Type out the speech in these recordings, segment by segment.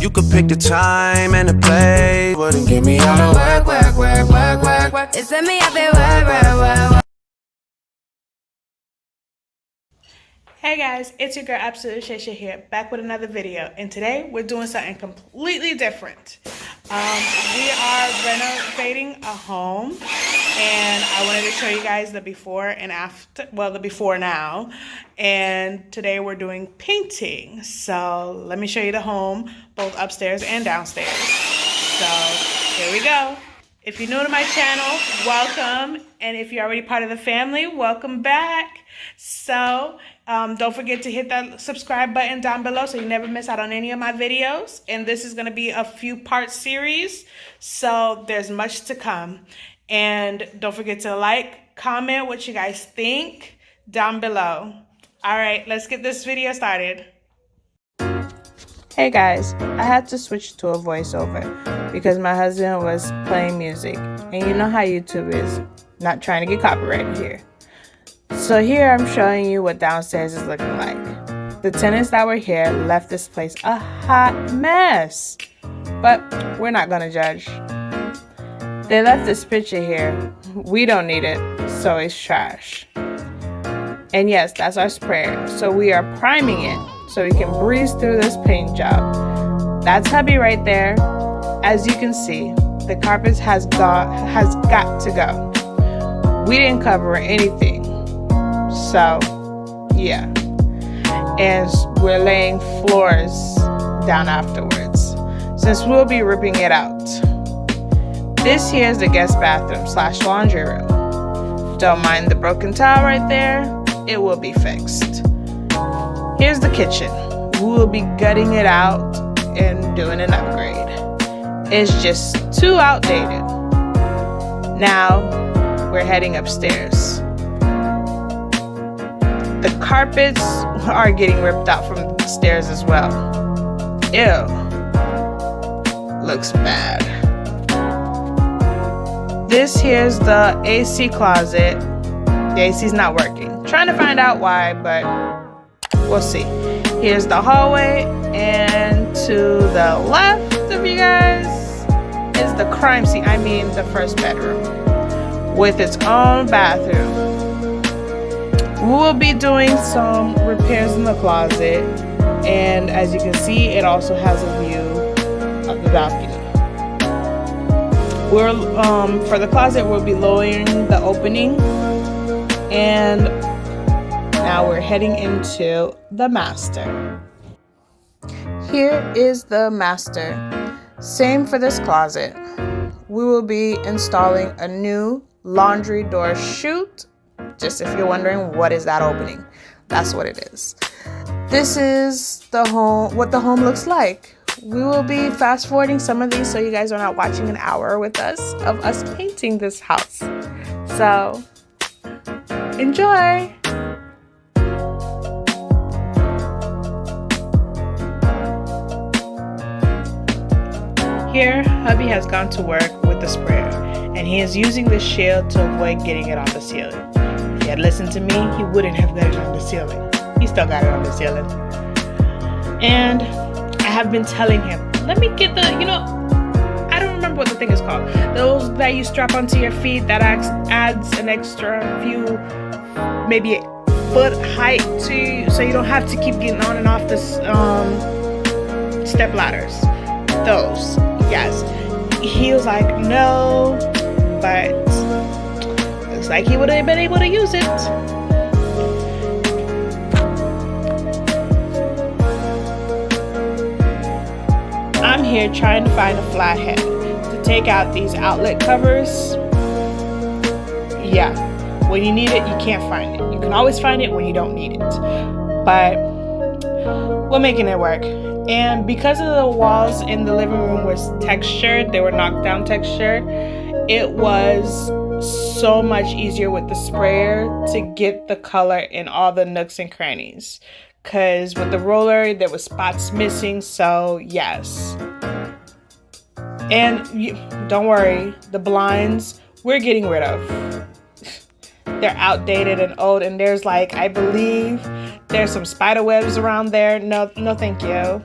You could pick the time and the place. Wouldn't give me all the work, work, work, work, work, work. It's me up there, work, work, work, work. Hey guys, it's your girl Absolute ShayShay here, back with another video, and today we're doing something completely different. We are renovating a home, and I wanted to show you guys the before and after, well, the before now, and today we're doing painting. So let me show you the home, both upstairs and downstairs. So here we go. If you're new to my channel, welcome, and if you're already part of the family, welcome back. So don't forget to hit that subscribe button down below so you never miss out on any of my videos. And this is going to be a few part series, so there's much to come. And don't forget to like, comment what you guys think down below. All right, let's get this video started. Hey guys, I had to switch to a voiceover because my husband was playing music, and you know how YouTube is, not trying to get copyrighted here. So here I'm showing you what downstairs is looking like. The tenants that were here left this place a hot mess, but we're not gonna judge. They left this picture here. We don't need it, so it's trash. And yes, that's our sprayer. So we are priming it so we can breeze through this paint job. That's hubby right there. As you can see, the carpet has got to go. We didn't cover anything. So, yeah. And we're laying floors down afterwards, since we'll be ripping it out. This here is the guest bathroom / laundry room. Don't mind the broken tile right there. It will be fixed. Here's the kitchen. We will be gutting it out and doing an upgrade. It's just too outdated. Now, we're heading upstairs. The carpets are getting ripped out from the stairs as well. Ew. Looks bad. This here's the AC closet. The AC's not working. Trying to find out why, but we'll see. Here's the hallway, and to the left of you guys is the crime scene. I mean the first bedroom with its own bathroom. We will be doing some repairs in the closet, and as you can see, it also has a view of the balcony. For the closet, we'll be lowering the opening, and now we're heading into the master. Here is the master. Same for this closet. We will be installing a new laundry door chute. Just if you're wondering what is that opening, that's what it is. This is the home, what the home looks like. We will be fast forwarding some of these so you guys are not watching an hour with us of us painting this house. So enjoy. Here, hubby has gone to work with the sprayer, and he is using the shield to avoid getting it on the ceiling. If he had listened to me, he wouldn't have got it on the ceiling. He still got it on the ceiling. And I have been telling him, let me get the, I don't remember what the thing is called. Those that you strap onto your feet that adds an extra few, maybe a foot height to you, so you don't have to keep getting on and off this step ladders. Those, yes. He was like, no, but looks like he would have been able to use it. I'm here trying to find a flathead to take out these outlet covers. Yeah, when you need it, you can't find it. You can always find it when you don't need it. But we're making it work. And because of the walls in the living room was textured, they were knocked down textured, it was so much easier with the sprayer to get the color in all the nooks and crannies. Because with the roller, there was spots missing, so yes. And don't worry, the blinds, we're getting rid of. They're outdated and old, and there's like, I believe, there's some spider webs around there. No, thank you.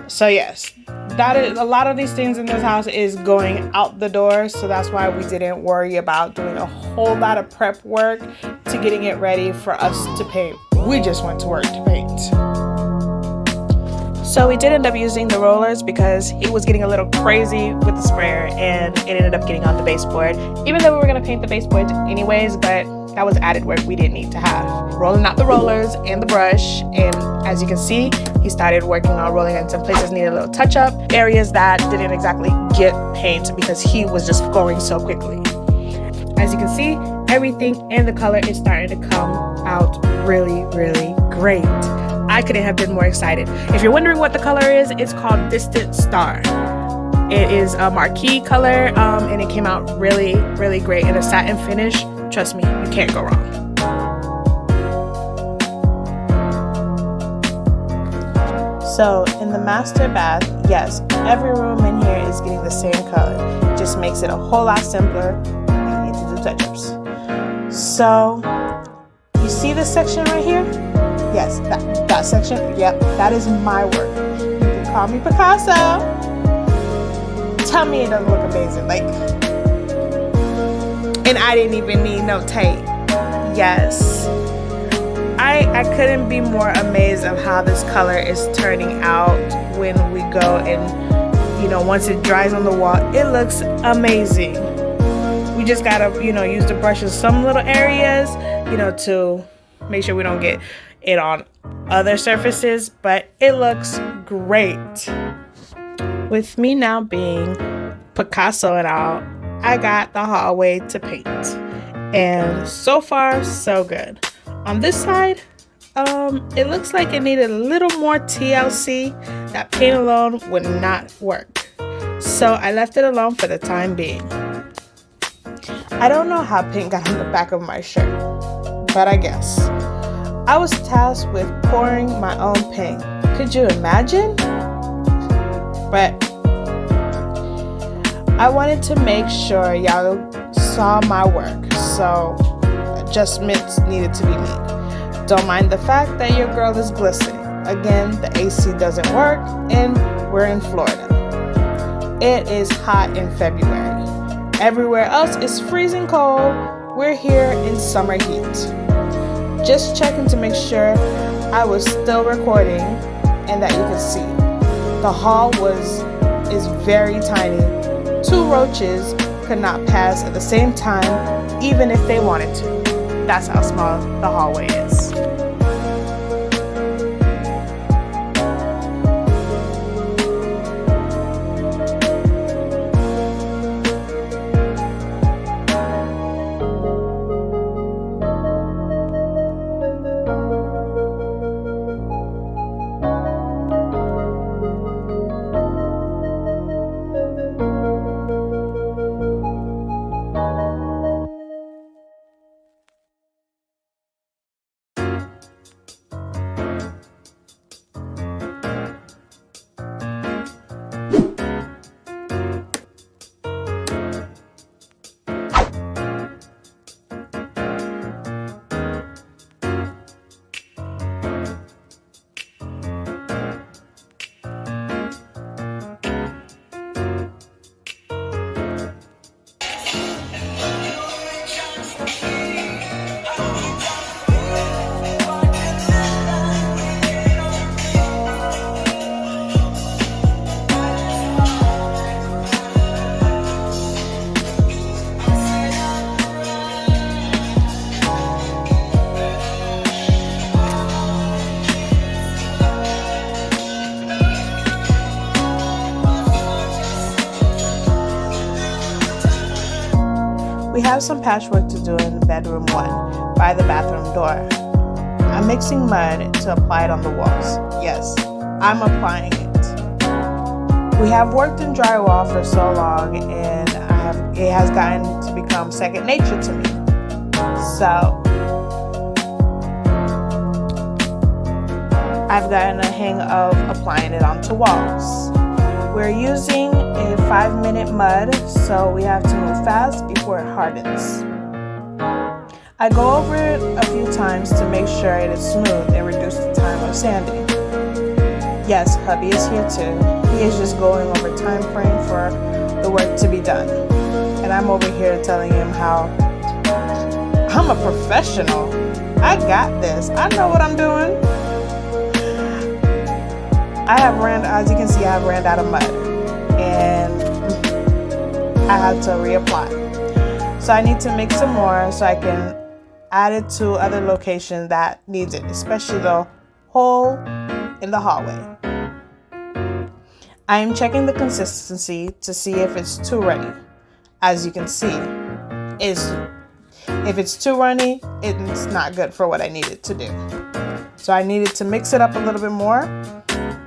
So yes, that is a lot of these things in this house is going out the door, so that's why we didn't worry about doing a whole lot of prep work to getting it ready for us to paint. We just went to work to paint. So we did end up using the rollers because it was getting a little crazy with the sprayer, and it ended up getting on the baseboard, even though we were going to paint the baseboard anyways, but that was added work we didn't need to have. Rolling out the rollers and the brush, and as you can see, he started working on rolling in some places needed a little touch up, areas that didn't exactly get paint because he was just going so quickly. As you can see, everything in the color is starting to come out really, really great. I couldn't have been more excited. If you're wondering what the color is, it's called Distant Star. It is a Marquee color, and it came out really, really great in a satin finish. Trust me, you can't go wrong. So in the master bath, yes, every room in here is getting the same color. It just makes it a whole lot simpler and you need to do touch-ups. So you see this section right here? Yes, that section, yep, that is my work. You can call me Picasso. Tell me it doesn't look amazing, like, and I didn't even need no tape. Yes. I couldn't be more amazed of how this color is turning out when we go and, you know, once it dries on the wall, it looks amazing. We just gotta, you know, use the brush in some little areas, you know, to make sure we don't get it on other surfaces, but it looks great. With me now being Picasso and all, I got the hallway to paint, and so far so good. On this side, it looks like it needed a little more TLC. That paint alone would not work, so I left it alone for the time being. I don't know how paint got on the back of my shirt, but I guess. I was tasked with pouring my own paint. Could you imagine? But I wanted to make sure y'all saw my work, so adjustments needed to be made. Don't mind the fact that your girl is glistening. Again, the AC doesn't work and we're in Florida. It is hot in February. Everywhere else is freezing cold. We're here in summer heat. Just checking to make sure I was still recording and that you could see. The hall is very tiny. 2 roaches could not pass at the same time, even if they wanted to. That's how small the hallway is. We have some patchwork to do in bedroom 1 by the bathroom door. I'm mixing mud to apply it on the walls. Yes, I'm applying it. We have worked in drywall for so long, and it has gotten to become second nature to me. So I've gotten a hang of applying it onto walls. We're using a 5-minute mud, so we have to move fast before it hardens. I go over it a few times to make sure it is smooth and reduce the time of sanding. Yes, hubby is here too. He is just going over time frame for the work to be done. And I'm over here telling him how I'm a professional. I got this. I know what I'm doing. As you can see, I have ran out of mud. And I had to reapply. So I need to mix some more so I can add it to other location that needs it, especially the hole in the hallway. I am checking the consistency to see if it's too runny. As you can see, if it's too runny, it's not good for what I need it to do. So I needed to mix it up a little bit more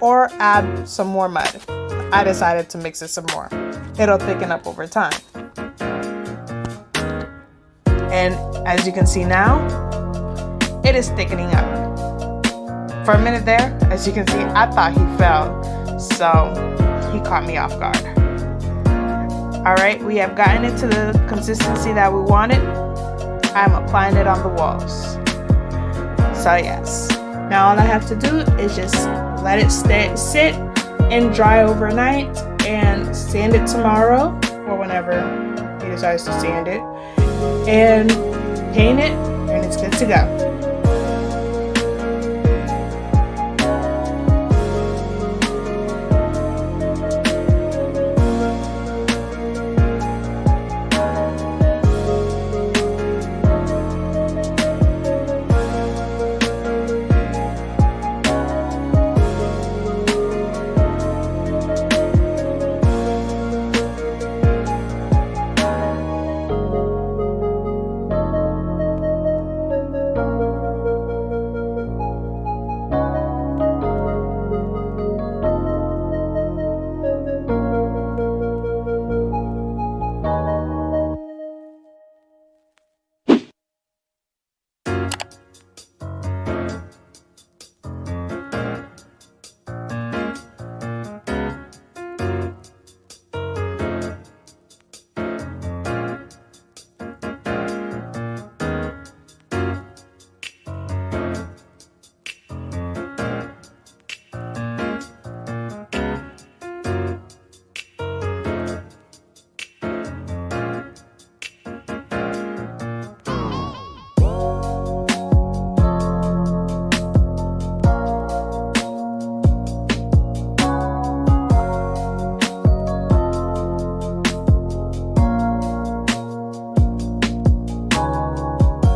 or add some more mud. I decided to mix it some more. It'll thicken up over time. And as you can see now, it is thickening up. For a minute there, as you can see, I thought he fell, so he caught me off guard. All right, we have gotten it to the consistency that we wanted. I'm applying it on the walls. So yes, now all I have to do is just let it sit and dry overnight and sand it tomorrow or whenever he decides to sand it and paint it, and it's good to go.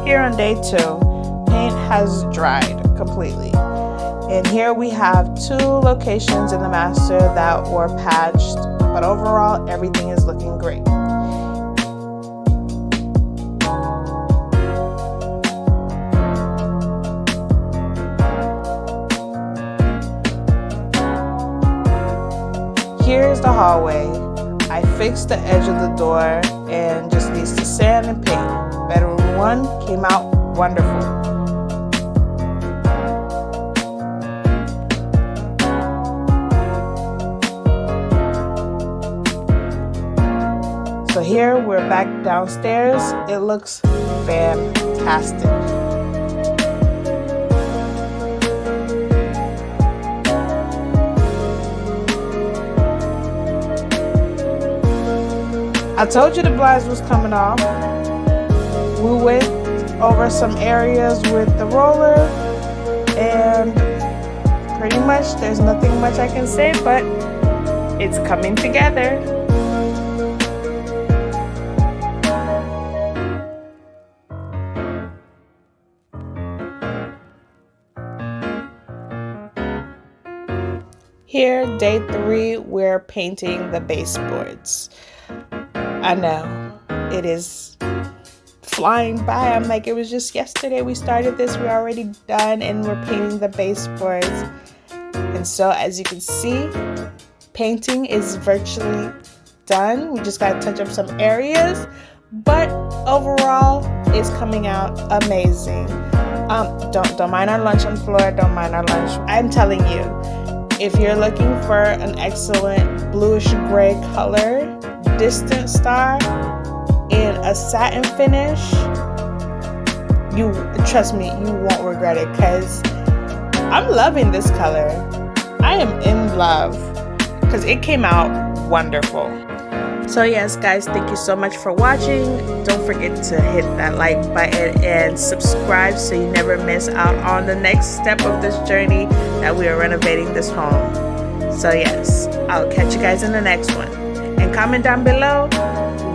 Here on day 2, paint has dried completely. And here we have 2 locations in the master that were patched, but overall everything is looking great. Here's the hallway. I fixed the edge of the door and just needs to sand and paint. Bedroom 1 came out wonderful. So here we're back downstairs. It looks fantastic. I told you the blinds was coming off. We went over some areas with the roller, and pretty much there's nothing much I can say, but it's coming together. Here, day 3, we're painting the baseboards. I know, it is flying by. I'm like, it was just yesterday we started this, we're already done, and we're painting the baseboards. And so, as you can see, painting is virtually done. We just gotta touch up some areas, but overall, it's coming out amazing. Don't mind our lunch on the floor, don't mind our lunch. I'm telling you, if you're looking for an excellent bluish gray color, distant star in a satin finish, trust me, you won't regret it, because I'm loving this color. I am in love because it came out wonderful. So yes guys, thank you so much for watching. Don't forget to hit that like button and subscribe so you never miss out on the next step of this journey that we are renovating this home. So yes, I'll catch you guys in the next one. And comment down below,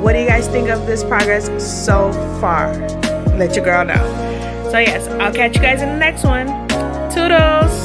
what do you guys think of this progress so far? Let your girl know. So yes, I'll catch you guys in the next one. Toodles!